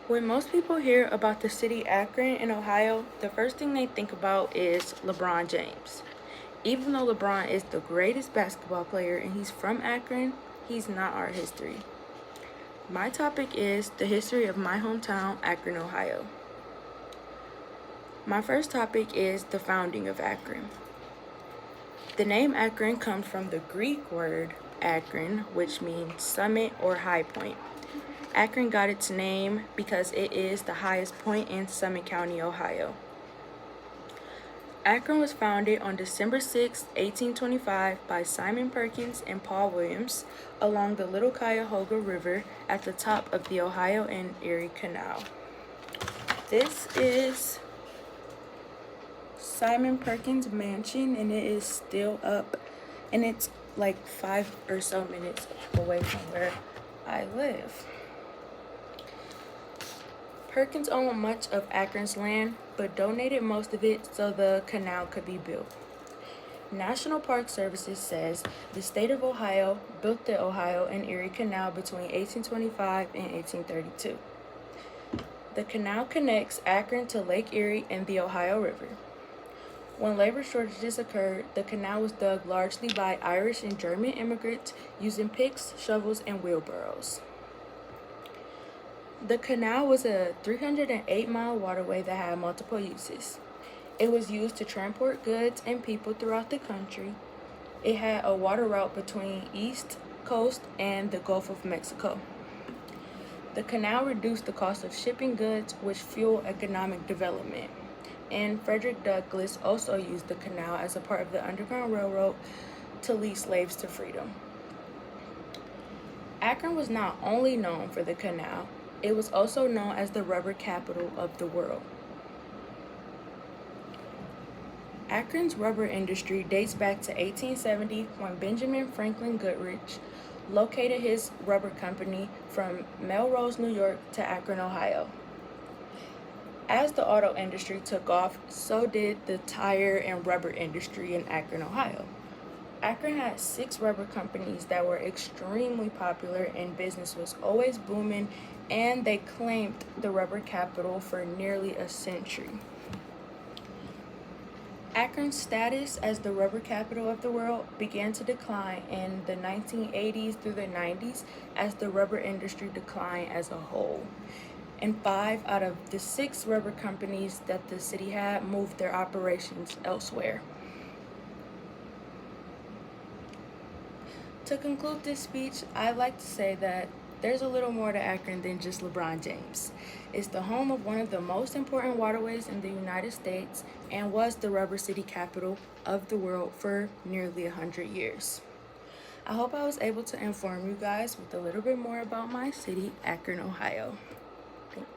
When most people hear about the city Akron in Ohio, the first thing they think about is LeBron James. Even though LeBron is the greatest basketball player and he's from Akron, he's not our history. My topic is the history of my hometown, Akron, Ohio. My first topic is the founding of Akron. The name Akron comes from the Greek word Akron, which means summit or high point. Akron got its name because it is the highest point in Summit County, Ohio. Akron was founded on December 6, 1825 by Simon Perkins and Paul Williams along the Little Cuyahoga River at the top of the Ohio and Erie Canal. This is Simon Perkins' mansion, and it is still up, and it's like 5 or so minutes away from where I live. Perkins owned much of Akron's land, but donated most of it so the canal could be built. National Park Services says the state of Ohio built the Ohio and Erie Canal between 1825 and 1832. The canal connects Akron to Lake Erie and the Ohio River. When labor shortages occurred, the canal was dug largely by Irish and German immigrants using picks, shovels, and wheelbarrows. The canal was a 308-mile waterway that had multiple uses. It was used to transport goods and people throughout the country. It had a water route between East Coast and the Gulf of Mexico. The canal reduced the cost of shipping goods, which fueled economic development. And Frederick Douglass also used the canal as a part of the Underground Railroad to lead slaves to freedom. Akron was not only known for the canal, it was also known as the rubber capital of the world. Akron's rubber industry dates back to 1870 when Benjamin Franklin Goodrich located his rubber company from Melrose, New York to Akron, Ohio. As the auto industry took off, so did the tire and rubber industry in Akron, Ohio. Akron had 6 rubber companies that were extremely popular and business was always booming, and they claimed the rubber capital for nearly a century. Akron's status as the rubber capital of the world began to decline in the 1980s through the 90s as the rubber industry declined as a whole. And 5 out of the 6 rubber companies that the city had moved their operations elsewhere. To conclude this speech, I'd like to say that there's a little more to Akron than just LeBron James. It's the home of one of the most important waterways in the United States and was the rubber city capital of the world for nearly 100 years. I hope I was able to inform you guys with a little bit more about my city, Akron, Ohio. Thanks.